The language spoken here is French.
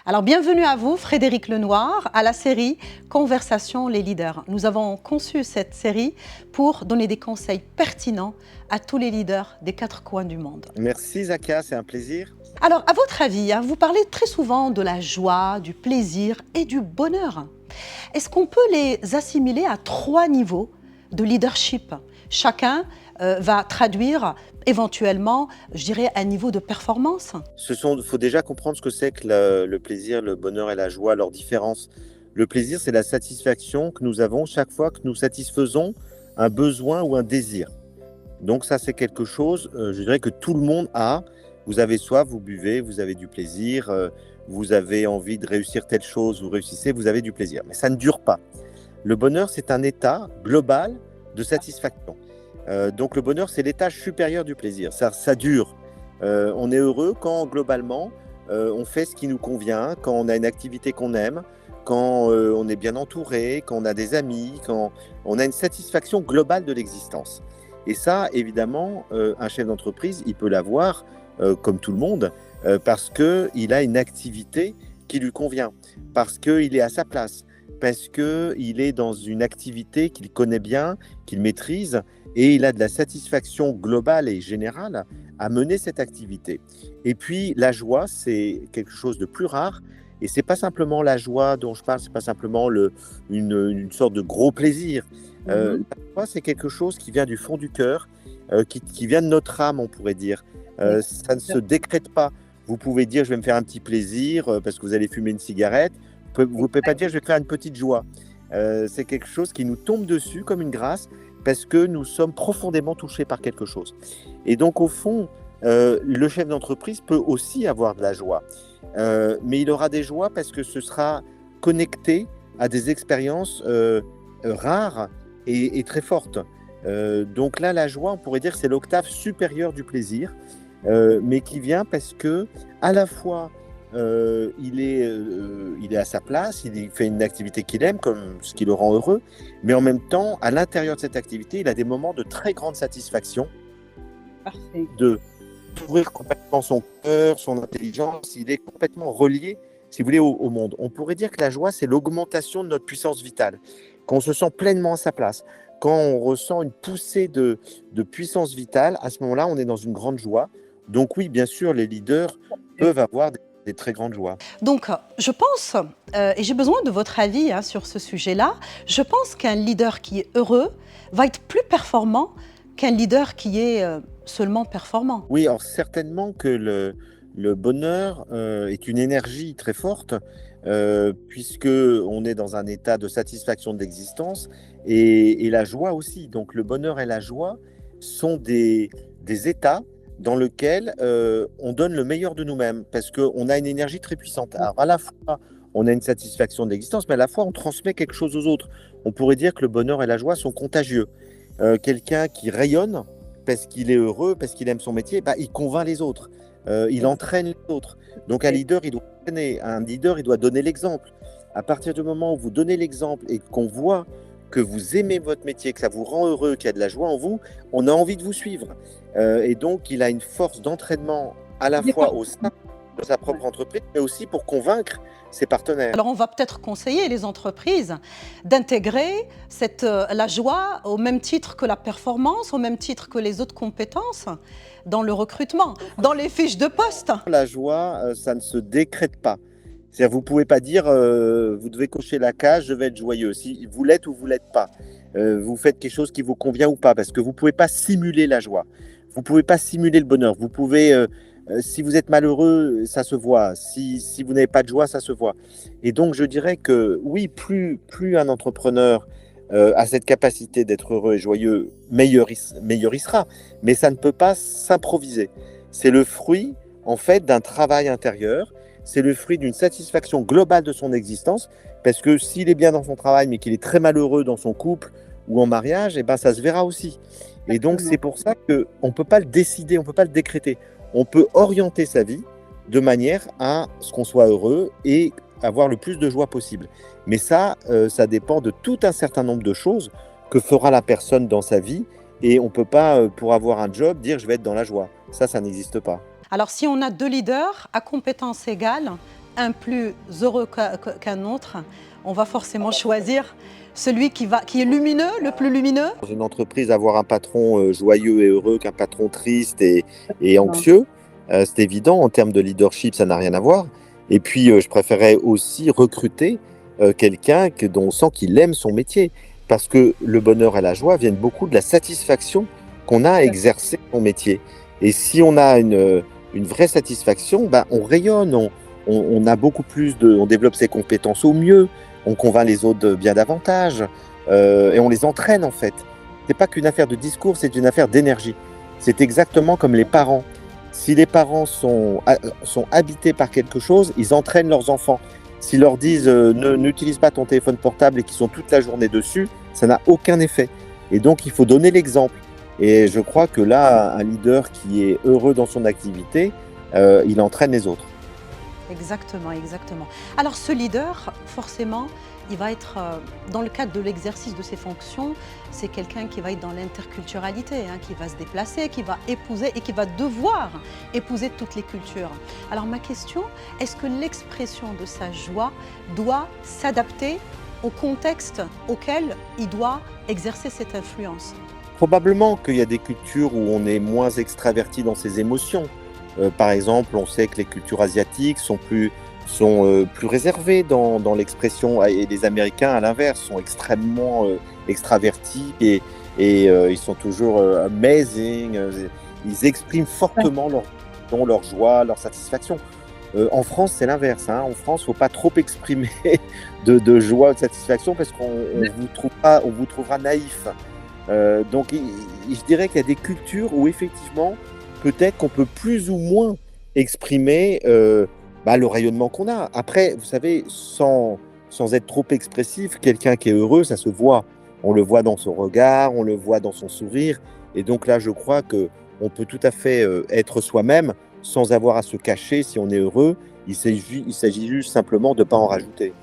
Alors, bienvenue à vous, Frédéric Lenoir, à la série Conversation les leaders. Nous avons conçu cette série pour donner des conseils pertinents à tous les leaders des 4 coins du monde. Merci Zaka, c'est un plaisir. Alors, à votre avis, vous parlez très souvent de la joie, du plaisir et du bonheur. Est-ce qu'on peut les assimiler à 3 niveaux de leadership? Chacun va traduire éventuellement, je dirais, un niveau de performance. Il faut déjà comprendre ce que c'est que le plaisir, le bonheur et la joie, leurs différences. Le plaisir, c'est la satisfaction que nous avons chaque fois que nous satisfaisons un besoin ou un désir. Donc ça, c'est quelque chose, je dirais que tout le monde a. Vous avez soif, vous buvez, vous avez du plaisir, vous avez envie de réussir telle chose, vous réussissez, vous avez du plaisir. Mais ça ne dure pas. Le bonheur, c'est un état global de satisfaction. Donc le bonheur, c'est l'étage supérieur du plaisir. Ça dure. On est heureux quand, globalement, on fait ce qui nous convient, quand on a une activité qu'on aime, quand on est bien entouré, quand on a des amis, quand on a une satisfaction globale de l'existence. Et ça, évidemment, un chef d'entreprise, il peut l'avoir, comme tout le monde, parce qu'il a une activité qui lui convient, parce qu'il est à sa place, parce qu'il est dans une activité qu'il connaît bien, qu'il maîtrise, et il a de la satisfaction globale et générale à mener cette activité. Et puis, la joie, c'est quelque chose de plus rare, et c'est pas simplement la joie dont je parle, c'est pas simplement une sorte de gros plaisir. La joie, c'est quelque chose qui vient du fond du cœur, qui vient de notre âme, on pourrait dire. Ça ne se décrète pas. Vous pouvez dire, je vais me faire un petit plaisir parce que vous allez fumer une cigarette. Vous ne pouvez pas dire, je vais faire une petite joie. C'est quelque chose qui nous tombe dessus comme une grâce parce que nous sommes profondément touchés par quelque chose. Et donc, au fond, le chef d'entreprise peut aussi avoir de la joie. Mais il aura des joies parce que ce sera connecté à des expériences rares et très fortes. Donc là, la joie, on pourrait dire que c'est l'octave supérieure du plaisir, mais qui vient parce que à la fois il est à sa place, il fait une activité qu'il aime, comme ce qui le rend heureux, mais en même temps, à l'intérieur de cette activité, il a des moments de très grande satisfaction. Parfait. D'ouvrir complètement son cœur, son intelligence, il est complètement relié, si vous voulez, au monde. On pourrait dire que la joie, c'est l'augmentation de notre puissance vitale, qu'on se sent pleinement à sa place. Quand on ressent une poussée de puissance vitale, à ce moment-là, on est dans une grande joie. Donc oui, bien sûr, les leaders peuvent avoir des très grandes joies. Donc, je pense, et j'ai besoin de votre avis sur ce sujet-là, je pense qu'un leader qui est heureux va être plus performant qu'un leader qui est seulement performant. Oui, alors certainement que le bonheur est une énergie très forte, puisque on est dans un état de satisfaction de l'existence, et la joie aussi. Donc le bonheur et la joie sont des états dans lesquels on donne le meilleur de nous-mêmes, parce qu'on a une énergie très puissante. Alors à la fois, on a une satisfaction de l'existence, mais à la fois, on transmet quelque chose aux autres. On pourrait dire que le bonheur et la joie sont contagieux. Quelqu'un qui rayonne parce qu'il est heureux, parce qu'il aime son métier, il convainc les autres, il entraîne les autres. Donc un leader, il doit entraîner, un leader, il doit donner l'exemple. À partir du moment où vous donnez l'exemple et qu'on voit que vous aimez votre métier, que ça vous rend heureux, qu'il y a de la joie en vous, on a envie de vous suivre. Et donc, il a une force d'entraînement à la fois au sein de sa propre entreprise, mais aussi pour convaincre ses partenaires. Alors, on va peut-être conseiller les entreprises d'intégrer la joie au même titre que la performance, au même titre que les autres compétences dans le recrutement, dans les fiches de poste. La joie, ça ne se décrète pas. C'est-à-dire, vous ne pouvez pas dire vous devez cocher la case, je vais être joyeux. Si vous l'êtes ou vous ne l'êtes pas, vous faites quelque chose qui vous convient ou pas, parce que vous ne pouvez pas simuler la joie. Vous ne pouvez pas simuler le bonheur. Vous pouvez, si vous êtes malheureux, ça se voit. Si vous n'avez pas de joie, ça se voit. Et donc, je dirais que oui, plus un entrepreneur a cette capacité d'être heureux et joyeux, meilleur il sera. Mais ça ne peut pas s'improviser. C'est le fruit, en fait, d'un travail intérieur. C'est le fruit d'une satisfaction globale de son existence, parce que s'il est bien dans son travail, mais qu'il est très malheureux dans son couple ou en mariage, ça se verra aussi. Et donc, c'est pour ça qu'on ne peut pas le décider, on ne peut pas le décréter. On peut orienter sa vie de manière à ce qu'on soit heureux et avoir le plus de joie possible. Mais ça dépend de tout un certain nombre de choses que fera la personne dans sa vie. Et on ne peut pas, pour avoir un job, dire « je vais être dans la joie ». Ça n'existe pas. Alors, si on a 2 leaders à compétences égales, un plus heureux qu'un autre, on va forcément choisir celui qui est lumineux, le plus lumineux. Dans une entreprise, avoir un patron joyeux et heureux qu'un patron triste et anxieux, c'est évident. En termes de leadership, ça n'a rien à voir. Et puis, je préférais aussi recruter quelqu'un dont on sent qu'il aime son métier. Parce que le bonheur et la joie viennent beaucoup de la satisfaction qu'on a à exercer son métier. Et si on a une vraie satisfaction, ben, on rayonne, on a beaucoup on développe ses compétences au mieux, on convainc les autres bien davantage, et on les entraîne en fait. C'est pas qu'une affaire de discours, c'est une affaire d'énergie. C'est exactement comme les parents. Si les parents sont habités par quelque chose, ils entraînent leurs enfants. S'ils leur disent n'utilise pas ton téléphone portable et qu'ils sont toute la journée dessus, ça n'a aucun effet. Et donc il faut donner l'exemple. Et je crois que là, un leader qui est heureux dans son activité, il entraîne les autres. Exactement, exactement. Alors ce leader, forcément, il va être, dans le cadre de l'exercice de ses fonctions, c'est quelqu'un qui va être dans l'interculturalité, hein, qui va se déplacer, qui va épouser et qui va devoir épouser toutes les cultures. Alors ma question, est-ce que l'expression de sa joie doit s'adapter au contexte auquel il doit exercer cette influence? Probablement qu'il y a des cultures où on est moins extraverti dans ses émotions. Par exemple, on sait que les cultures asiatiques sont plus réservées dans l'expression, et les Américains, à l'inverse, sont extrêmement extravertis et ils sont toujours amazing. Ils expriment fortement leur joie, leur satisfaction. En France, c'est l'inverse, hein. En France, il ne faut pas trop exprimer de joie ou de satisfaction parce qu'on vous trouvera naïf. Donc, je dirais qu'il y a des cultures où effectivement, peut-être qu'on peut plus ou moins exprimer le rayonnement qu'on a. Après, vous savez, sans être trop expressif, quelqu'un qui est heureux, ça se voit. On le voit dans son regard, on le voit dans son sourire. Et donc là, je crois qu'on peut tout à fait être soi-même sans avoir à se cacher si on est heureux. Il s'agit juste simplement de ne pas en rajouter.